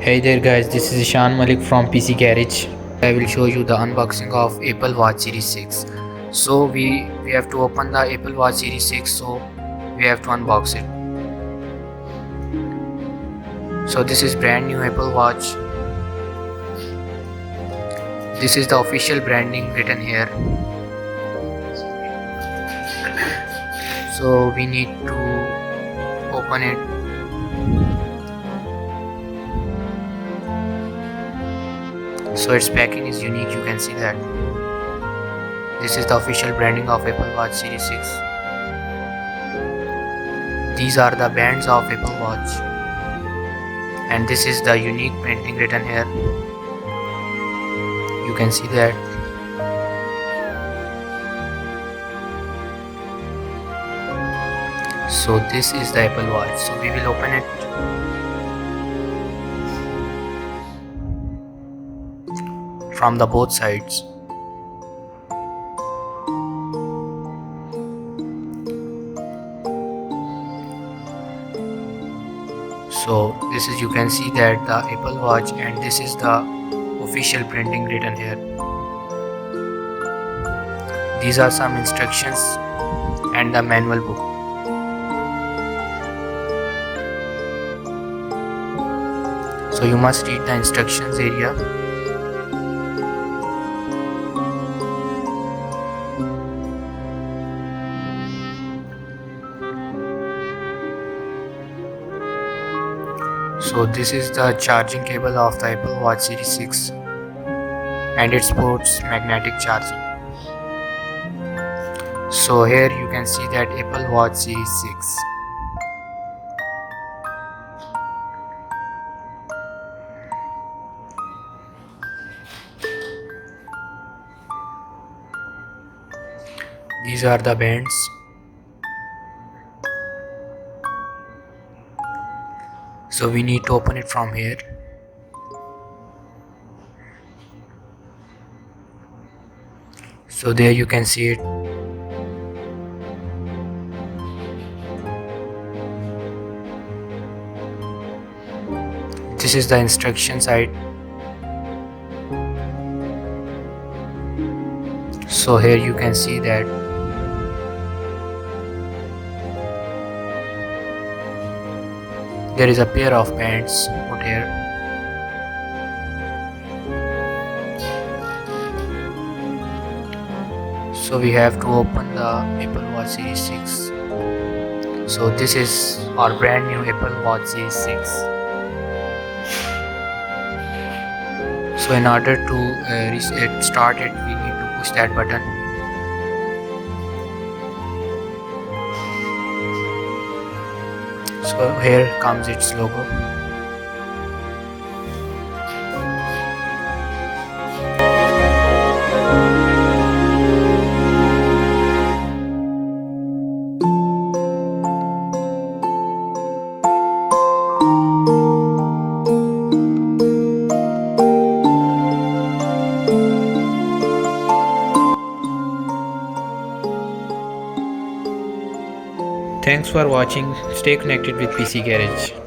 Hey there guys, this is Ishan Malik from PC Garage. I will show you the unboxing of Apple Watch Series 6. So we have to open the Apple Watch Series 6, so we have to unbox it. So this is brand new Apple Watch. This is the official branding written here. So we need to open it. So its packing is unique, you can see that. This is the official branding of Apple Watch Series 6. These are the bands of Apple Watch. And this is the unique printing written here. You can see that. So this is the Apple Watch. So we will open it. From the both sides. So this is, you can see that the Apple Watch, and this is the official printing written here. These are some instructions and the manual book. So you must read the instructions area. So this is the charging cable of the Apple Watch Series 6, and it supports magnetic charging. So here you can see that Apple Watch Series 6. These are the bands. So we need to open it from here. So there you can see it. This is the instruction side. So here you can see that there is a pair of bands put here. So we have to open the Apple Watch Series 6. So this is our brand new Apple Watch Series 6. So in order to start it, we need to push that button. So here comes its logo. Thanks for watching. Stay connected with PC Garage.